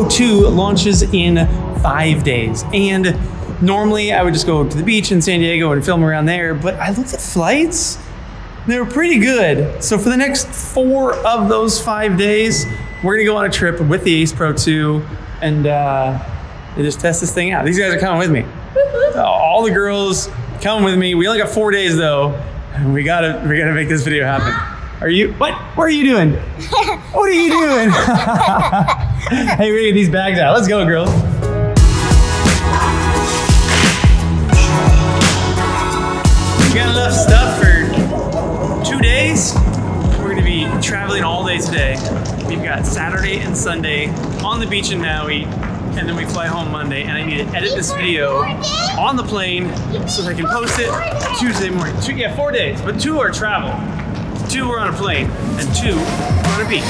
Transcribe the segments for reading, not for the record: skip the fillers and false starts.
Pro 2 launches in 5 days. And normally I would just go to the beach in San Diego and film around there, but I looked at flights, they were pretty good. So for the next 4 of those 5 days, we're gonna go on a trip with the Ace Pro 2 and just test this thing out. These guys are coming with me. All the girls coming with me. We only got 4 days though, and we gotta make this video happen. Are you, what are you doing? What are you doing? Hey, we're gonna get these bags out. Let's go, girls. We got enough stuff for 2 days. We're gonna be traveling all day today. We've got Saturday and Sunday on the beach in Maui, and then we fly home Monday, and I need to edit this video on the plane so that I can post it Tuesday morning. 4 days, but 2 are travel. 2 are on a plane, and 2 are on a beach.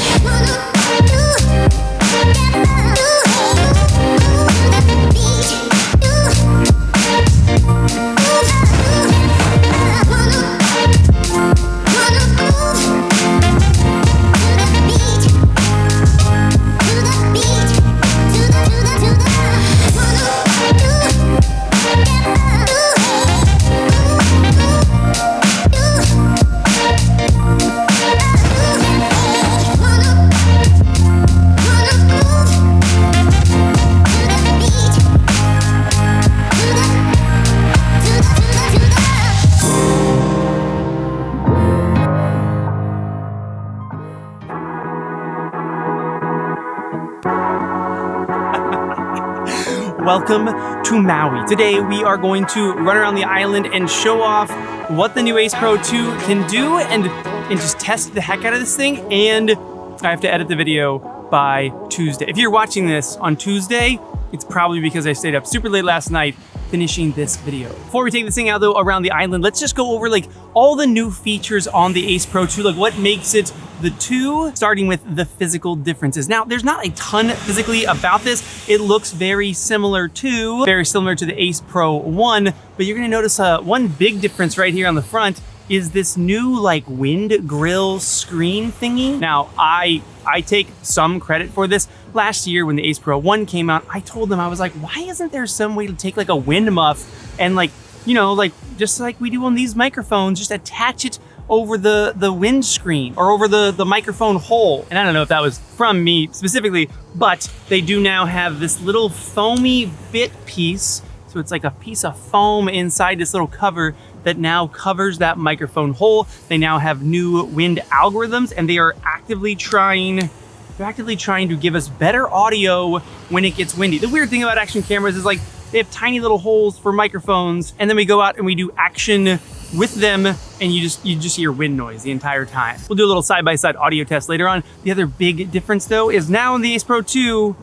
Welcome to Maui. Today we are going to run around the island and show off what the new Ace Pro 2 can do and just test the heck out of this thing. And I have to edit the video by Tuesday. If you're watching this on Tuesday, it's probably because I stayed up super late last night finishing this video. Before we take this thing out though around the island, let's just go over like all the new features on the Ace Pro 2, like what makes it the 2, starting with the physical differences. Now, there's not a ton physically about this. It looks very similar to the Ace Pro 1, but you're gonna notice one big difference right here on the front is this new like wind grill screen thingy. Now, I take some credit for this. Last year when the Ace Pro 1 came out, I told them, I was like, why isn't there some way to take like a wind muff and like, you know, like just like we do on these microphones, just attach it over the windscreen or over the microphone hole. And I don't know if that was from me specifically, but they do now have this little foamy bit piece. So it's like a piece of foam inside this little cover that now covers that microphone hole. They now have new wind algorithms, and they are actively trying to give us better audio when it gets windy. The weird thing about action cameras is like they have tiny little holes for microphones, and then we go out and we do action with them, and you just hear wind noise the entire time. We'll do a little side-by-side audio test later on. The other big difference though is now in the Ace Pro 2,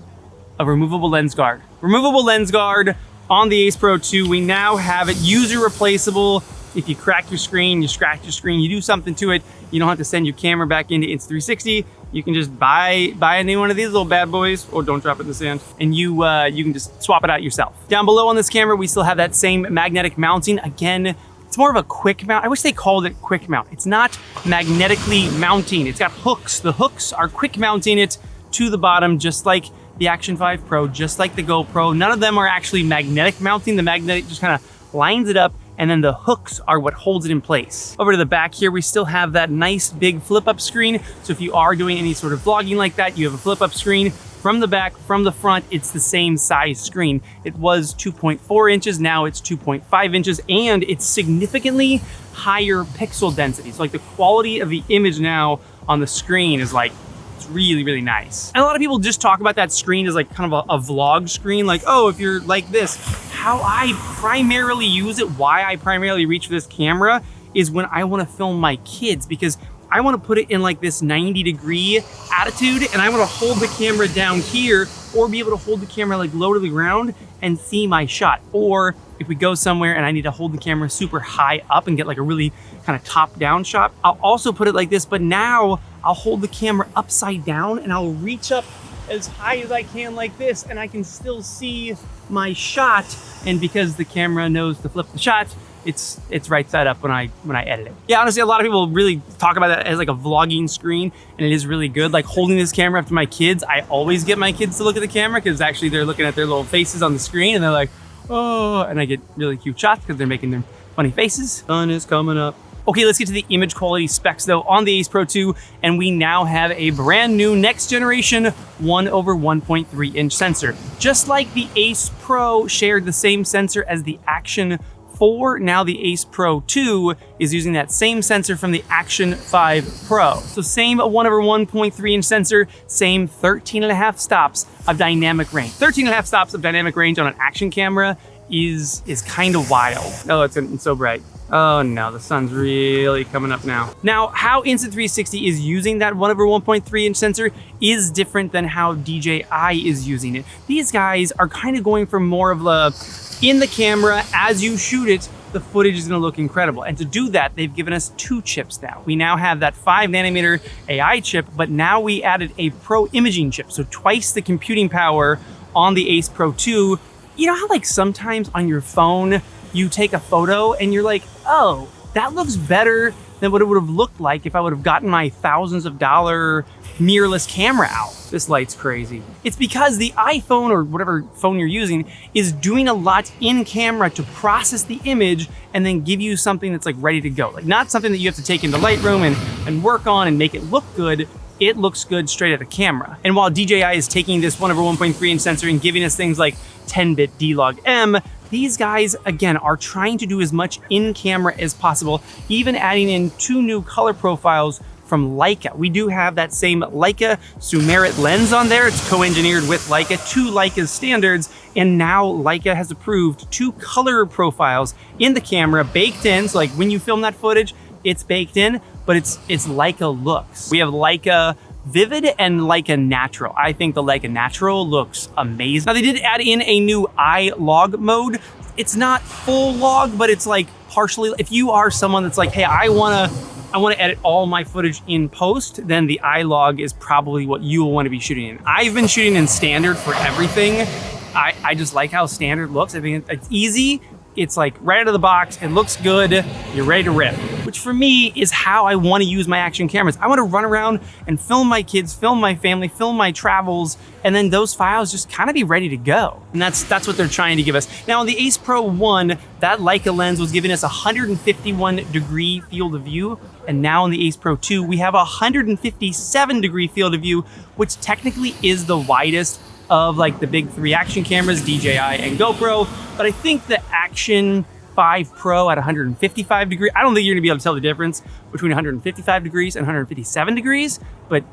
a removable lens guard. Removable lens guard on the Ace Pro 2. We now have it user replaceable. If you crack your screen, you scratch your screen, you do something to it, you don't have to send your camera back into Insta360. You can just buy a new one of these little bad boys, or don't drop it in the sand, and you can just swap it out yourself. Down below on this camera, we still have that same magnetic mounting. Again, it's more of a quick mount. I wish they called it quick mount. It's not magnetically mounting. It's got hooks. The hooks are quick mounting it to the bottom, just like the Action 5 Pro, just like the GoPro. None of them are actually magnetic mounting. The magnetic just kind of lines it up, and then the hooks are what holds it in place. Over to the back here, we still have that nice big flip-up screen. So if you are doing any sort of vlogging like that, you have a flip-up screen. From the back, from the front, it's the same size screen. It was 2.4 inches, now it's 2.5 inches, and it's significantly higher pixel density. So like the quality of the image now on the screen is like, it's really, really nice. And a lot of people just talk about that screen as like kind of a vlog screen, like, oh, if you're like this. How I primarily use it, why I primarily reach for this camera is when I wanna film my kids, because I wanna put it in like this 90-degree attitude, and I wanna hold the camera down here or be able to hold the camera like low to the ground and see my shot. Or if we go somewhere and I need to hold the camera super high up and get like a really kind of top-down shot, I'll also put it like this, but now I'll hold the camera upside down and I'll reach up as high as I can like this, and I can still see my shot. And because the camera knows to flip the shot, it's right side up when I edit it. Yeah, honestly, a lot of people really talk about that as like a vlogging screen, and it is really good. Like holding this camera up to my kids, I always get my kids to look at the camera because actually they're looking at their little faces on the screen and they're like, oh, and I get really cute shots because they're making their funny faces. Sun is coming up. Okay, let's get to the image quality specs though on the Ace Pro 2, and we now have a brand new next generation 1/1.3 inch sensor. Just like the Ace Pro shared the same sensor as the Action 4, now the Ace Pro 2 is using that same sensor from the Action 5 Pro. So same 1/1.3 inch sensor, same 13.5 stops of dynamic range. 13.5 stops of dynamic range on an action camera is kind of wild. Oh, it's so bright. Oh no, the sun's really coming up now. Now, how Insta360 is using that 1/1.3 inch sensor is different than how DJI is using it. These guys are kind of going for more of a, in the camera, as you shoot it, the footage is gonna look incredible. And to do that, they've given us 2 chips now. We now have that 5nm AI chip, but now we added a Pro imaging chip, so twice the computing power on the Ace Pro 2. You know how like sometimes on your phone, you take a photo and you're like, oh, that looks better than what it would have looked like if I would have gotten my thousands of dollar mirrorless camera out. This light's crazy. It's because the iPhone or whatever phone you're using is doing a lot in camera to process the image and then give you something that's like ready to go. Like not something that you have to take into Lightroom and work on and make it look good. It looks good straight at a camera. And while DJI is taking this 1/1.3 inch sensor and giving us things like 10-bit D-Log-M, these guys, again, are trying to do as much in camera as possible, even adding in 2 new color profiles from Leica. We do have that same Leica Sumerit lens on there. It's co-engineered with Leica, 2 Leica standards, and now Leica has approved 2 color profiles in the camera baked in. So like when you film that footage, it's baked in, but it's Leica looks. We have Leica Vivid and Leica Natural. I think the Leica Natural looks amazing. Now they did add in a new iLog mode. It's not full log, but it's like partially. If you are someone that's like, hey, I wanna edit all my footage in post, then the iLog is probably what you will want to be shooting in. I've been shooting in standard for everything. I just like how standard looks. I mean, it's easy. It's like right out of the box, it looks good, you're ready to rip. Which for me is how I wanna use my action cameras. I wanna run around and film my kids, film my family, film my travels, and then those files just kind of be ready to go. And that's what they're trying to give us. Now on the Ace Pro 1, that Leica lens was giving us 151-degree field of view, and now on the Ace Pro 2, we have 157-degree field of view, which technically is the widest of like the big 3 action cameras, DJI and GoPro, but I think the Action 5 Pro at 155 degrees, I don't think you're gonna be able to tell the difference between 155 degrees and 157 degrees, but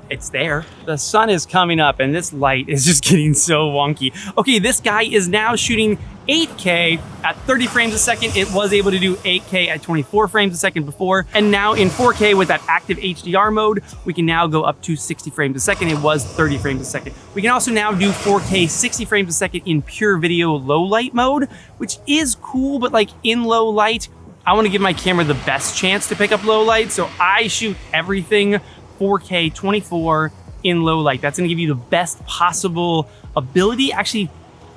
it's there. The sun is coming up and this light is just getting so wonky. Okay, this guy is now shooting 8K at 30 frames a second. It was able to do 8K at 24 frames a second before. And now in 4K with that active HDR mode, we can now go up to 60 frames a second. It was 30 frames a second. We can also now do 4K 60 frames a second in pure video low light mode, which is cool, but like in low light, I wanna give my camera the best chance to pick up low light. So I shoot everything 4K 24 in low light. That's gonna give you the best possible ability. Actually,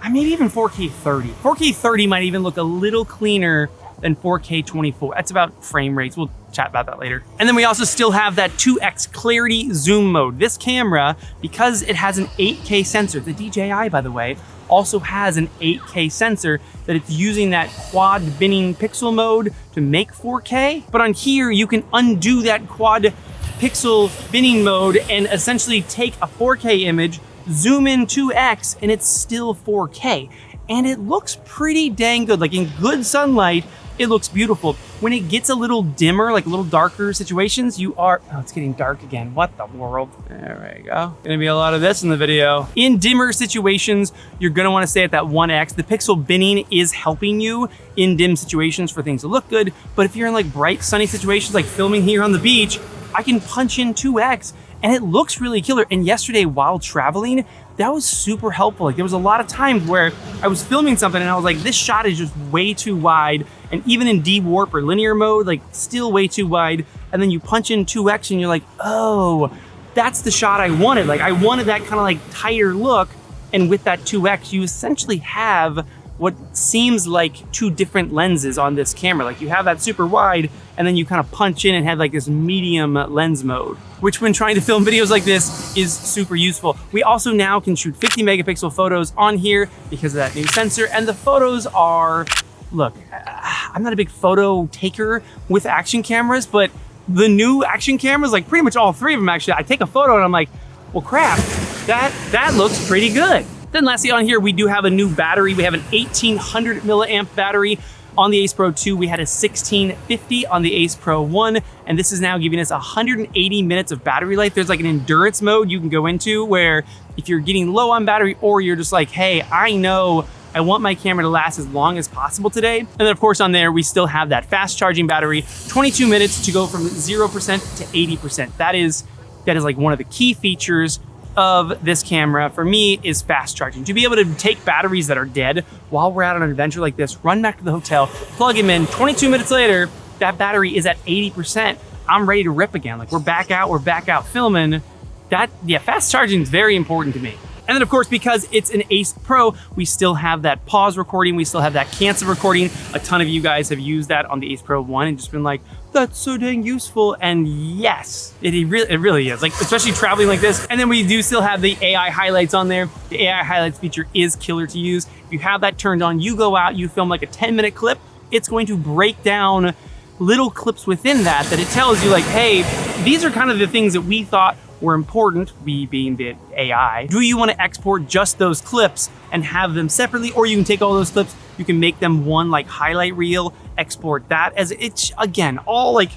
maybe even 4K 30. 4K 30 might even look a little cleaner than 4K 24. That's about frame rates. We'll chat about that later. And then we also still have that 2x clarity zoom mode. This camera, because it has an 8K sensor, the DJI, by the way, also has an 8K sensor that it's using that quad binning pixel mode to make 4K. But on here, you can undo that quad pixel binning mode and essentially take a 4K image, zoom in 2x, and it's still 4K. And it looks pretty dang good. Like in good sunlight, it looks beautiful. When it gets a little dimmer, like a little darker situations, oh, it's getting dark again. What the world? There we go. Gonna be a lot of this in the video. In dimmer situations, you're gonna wanna stay at that 1x. The pixel binning is helping you in dim situations for things to look good. But if you're in like bright sunny situations, like filming here on the beach, I can punch in 2x and it looks really killer. And yesterday while traveling, that was super helpful. Like there was a lot of times where I was filming something and I was like, this shot is just way too wide. And even in D-Warp or linear mode, like still way too wide. And then you punch in 2x and you're like, oh, that's the shot I wanted. Like I wanted that kind of like tighter look. And with that 2x, you essentially have what seems like two different lenses on this camera. Like you have that super wide and then you kind of punch in and have like this medium lens mode, which when trying to film videos like this is super useful. We also now can shoot 50 megapixel photos on here because of that new sensor, and the photos are, look, I'm not a big photo taker with action cameras, but the new action cameras, like pretty much all three of them actually, I take a photo and I'm like, well crap, that looks pretty good. Then lastly on here, we do have a new battery. We have an 1800 milliamp battery on the Ace Pro 2. We had a 1650 on the Ace Pro 1, and this is now giving us 180 minutes of battery life. There's like an endurance mode you can go into where if you're getting low on battery or you're just like, hey, I know I want my camera to last as long as possible today. And then of course on there, we still have that fast charging battery, 22 minutes to go from 0% to 80%. That is like one of the key features of this camera for me is fast charging. To be able to take batteries that are dead while we're out on an adventure like this, run back to the hotel, plug them in, 22 minutes later, that battery is at 80%. I'm ready to rip again. Like we're back out filming. Fast charging is very important to me. And then of course, because it's an Ace Pro, we still have that pause recording. We still have that cancel recording. A ton of you guys have used that on the Ace Pro 1 and just been like, that's so dang useful. And yes, it really is, like, especially traveling like this. And then we do still have the AI highlights on there. The AI highlights feature is killer to use. If you have that turned on, you go out, you film like a 10-minute clip, it's going to break down little clips within that it tells you like, hey, these are kind of the things that we thought were important, we being the AI. Do you want to export just those clips and have them separately, or you can take all those clips, you can make them one like highlight reel, export that as it's, again, all like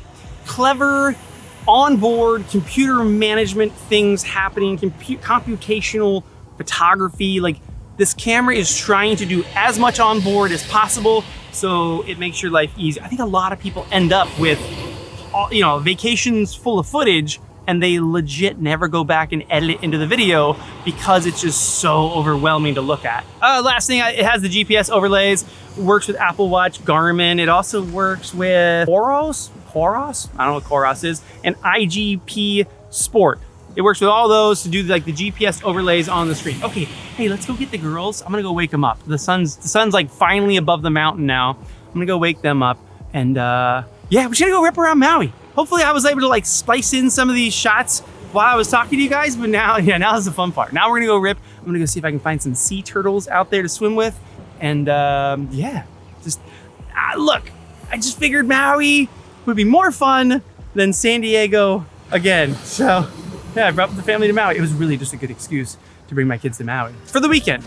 clever onboard computer management things happening, computational photography. Like this camera is trying to do as much onboard as possible so it makes your life easy. I think a lot of people end up with, vacations full of footage and they legit never go back and edit it into the video because it's just so overwhelming to look at. Last thing, it has the GPS overlays, works with Apple Watch, Garmin. It also works with Coros? I don't know what Coros is, and IGP Sport. It works with all those to do like the GPS overlays on the screen. Okay, hey, let's go get the girls. I'm gonna go wake them up. The sun's like finally above the mountain now. I'm gonna go wake them up and yeah, we're gonna go rip around Maui. Hopefully I was able to like splice in some of these shots while I was talking to you guys, but now is the fun part. Now we're gonna go rip. I'm gonna go see if I can find some sea turtles out there to swim with. And yeah, just look, I just figured Maui would be more fun than San Diego again. So yeah, I brought the family to Maui. It was really just a good excuse to bring my kids to Maui for the weekend.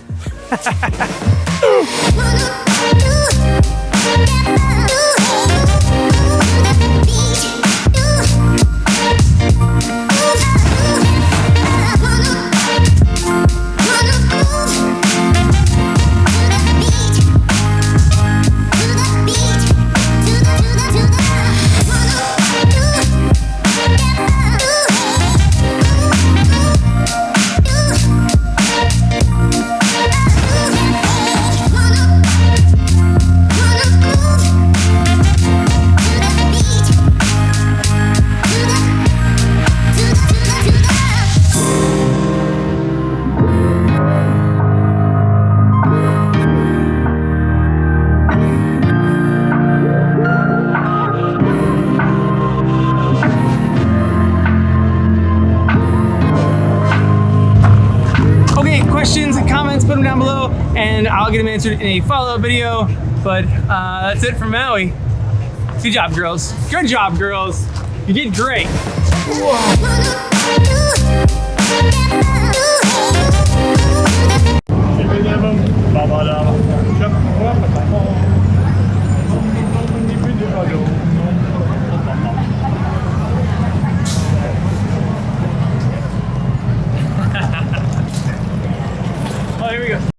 Questions and comments, put them down below and I'll get them answered in a follow-up video. But that's it from Maui. Good job, girls. Good job, girls. You did great. Whoa.